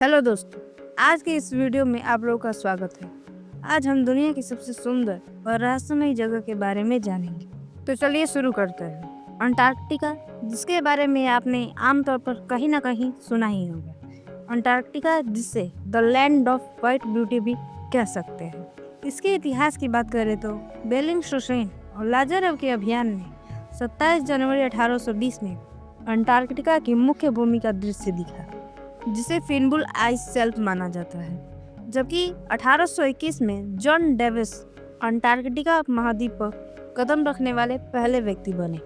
Hello दोस्तों, आज के इस वीडियो में आप लोगों का स्वागत है। आज हम दुनिया की सबसे सुंदर और रहस्यमयी जगह के बारे में जानेंगे। तो चलिए शुरू करते हैं। अंटार्कटिका, जिसके बारे में आपने आमतौर पर कहीं ना कहीं सुना ही होगा। अंटार्कटिका, जिसे the land of white beauty भी कह सकते हैं। इसके इतिहास की बात करें तो बेलिंगशॉसेन और लाजारेव के अभियान ने 27 जनवरी 1820 में अंटार्कटिका की मुख्य भूमि का दृश्य दिखा, जिसे फिनबुल आइस शेल्फ माना जाता है। जबकि 1821 में जॉन डेविस अंटार्कटिका महाद्वीप पर कदम रखने वाले पहले व्यक्ति बने।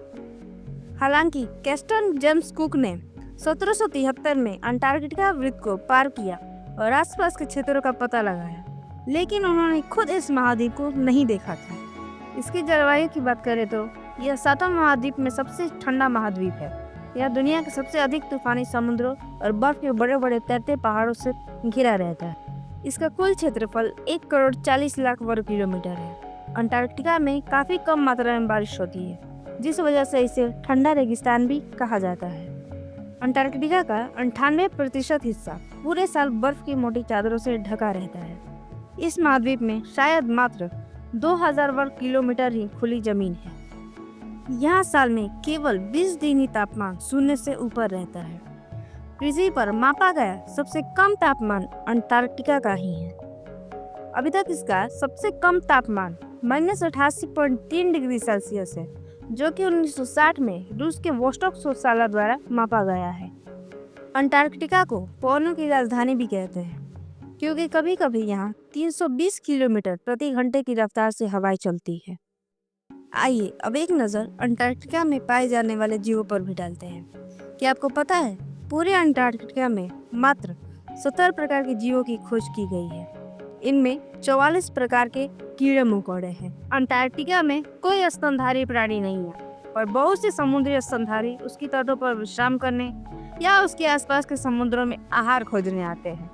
हालांकि कैप्टन जेम्स कुक ने 1773 में अंटार्कटिका वृत्त को पार किया और आसपास के क्षेत्रों का पता लगाया, लेकिन उन्होंने खुद इस महाद्वीप को नहीं देखा था। इसकी जलवायु की बात करें तो यह सातों महाद्वीप में सबसे ठंडा महाद्वीप है। यह दुनिया के सबसे अधिक तूफानी समुद्रों और बर्फ के बड़े बड़े तैरते पहाड़ों से घिरा रहता है। इसका कुल क्षेत्रफल 1,40,00,000 वर्ग किलोमीटर है। अंटार्कटिका में काफी कम मात्रा में बारिश होती है, जिस वजह से इसे ठंडा रेगिस्तान भी कहा जाता है। अंटार्कटिका का 98% हिस्सा पूरे साल बर्फ की मोटी चादरों से ढका रहता है। इस महाद्वीप में शायद मात्र 2000 वर्ग किलोमीटर ही खुली जमीन है। यहाँ साल में केवल 20 दिन ही तापमान शून्य से ऊपर रहता है। पृथ्वी पर मापा गया सबसे कम तापमान अंटार्कटिका का ही है। अभी तक इसका सबसे कम तापमान -88.3 डिग्री सेल्सियस है, जो कि 1960 में रूस के वोस्टॉक शोधशाला द्वारा मापा गया है। अंटार्कटिका को पवनों की राजधानी भी कहते हैं, क्योंकि कभी कभी यहाँ 320 किलोमीटर प्रति घंटे की रफ्तार से हवाएं चलती है। आइए अब एक नज़र अंटार्कटिका में पाए जाने वाले जीवों पर भी डालते हैं। क्या आपको पता है, पूरे अंटार्कटिका में मात्र 70 प्रकार के जीवों की खोज की गई है। इनमें 44 प्रकार के कीड़े मकोड़े हैं। अंटार्कटिका में कोई स्तनधारी प्राणी नहीं है, पर बहुत से समुद्री स्तनधारी उसकी तटों पर विश्राम करने या उसके आसपास के समुद्रों में आहार खोजने आते हैं।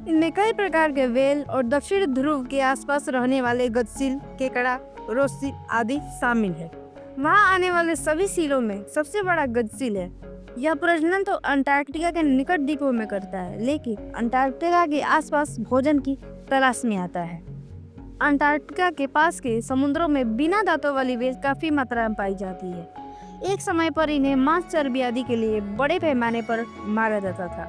इनमें कई प्रकार के व्हेल और दक्षिण ध्रुव के आसपास रहने वाले गतिशील केकड़ा, रोसी आदि शामिल है। वहाँ आने वाले सभी सीलों में सबसे बड़ा गतिशील है। यह प्रजनन तो अंटार्कटिका के निकट द्वीपों में करता है, लेकिन अंटार्कटिका के आसपास भोजन की तलाश में आता है। अंटार्कटिका के पास के समुद्रों में बिना दांतों वाली व्हेल काफी मात्रा में पाई जाती है। एक समय पर इन्हें मांस, चर्बी आदि के लिए बड़े पैमाने पर मारा जाता था,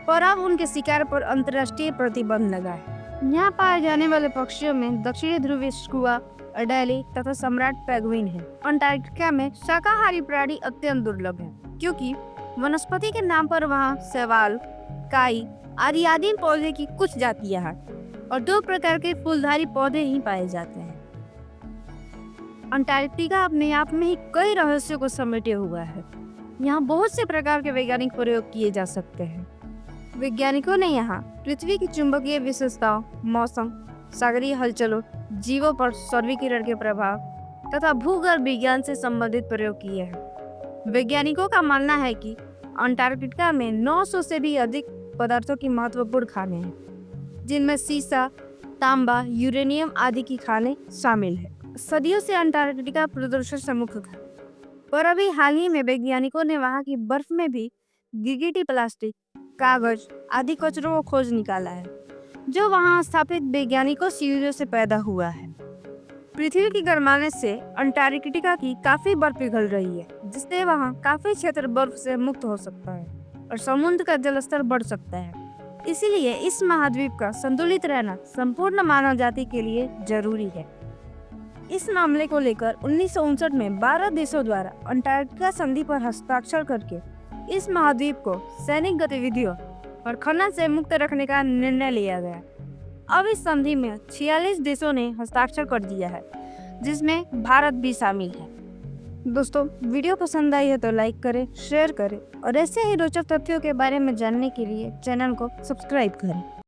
पर अब उनके शिकार पर अंतर्राष्ट्रीय प्रतिबंध लगा है। यहाँ पाए जाने वाले पक्षियों में दक्षिणी ध्रुवीय स्कुआ, अडेली तथा सम्राट पेंगुइन है। अंटार्कटिका में शाकाहारी प्राणी अत्यंत दुर्लभ है, क्योंकि वनस्पति के नाम पर वहाँ शैवाल, काई आदि आदिम पौधे की कुछ जातियां हैं और 2 प्रकार के फूलधारी पौधे ही पाए जाते हैं। अंटार्कटिका अपने आप में ही कई रहस्यों को समेटे हुआ है। यहाँ बहुत से प्रकार के वैज्ञानिक प्रयोग किए जा सकते हैं। वैज्ञानिकों ने यहाँ पृथ्वी की चुंबकीय विशेषताओं, मौसम, सागरीय हलचलों, जीवों पर सौरविकिरण के प्रभाव तथा भूगर्भ विज्ञान से संबंधित प्रयोग किए हैं। वैज्ञानिकों का मानना है कि अंटार्कटिका में 900 से भी अधिक पदार्थों की महत्वपूर्ण खानें हैं, जिनमें सीसा, तांबा, यूरेनियम आदि की खानें शामिल हैं। सदियों से अंटार्कटिका प्रदूषण से मुक्त था, पर अभी हाल ही में वैज्ञानिकों ने वहाँ की बर्फ में भी गिरगिटी प्लास्टिक, कागज आदि कचरों को खोज निकाला है, जो वहां स्थापित वैज्ञानिकों सीढ़ियों से पैदा हुआ है। पृथ्वी की गर्माने से अंटार्कटिका की काफी बर्फ पिघल रही है, जिससे वहां काफी क्षेत्र बर्फ से मुक्त हो सकता है और समुद्र का जलस्तर बढ़ सकता है। इसीलिए इस महाद्वीप का संतुलित रहना संपूर्ण मानव जाति के लिए जरूरी है। इस मामले को लेकर 1959 में 12 देशों द्वारा अंटार्कटिका संधि पर हस्ताक्षर करके इस महाद्वीप को सैनिक गतिविधियों और खनन से मुक्त रखने का निर्णय लिया गया। अब इस संधि में 46 देशों ने हस्ताक्षर कर दिया है, जिसमें भारत भी शामिल है। दोस्तों, वीडियो पसंद आई है तो लाइक करें, शेयर करें और ऐसे ही रोचक तथ्यों के बारे में जानने के लिए चैनल को सब्सक्राइब करें।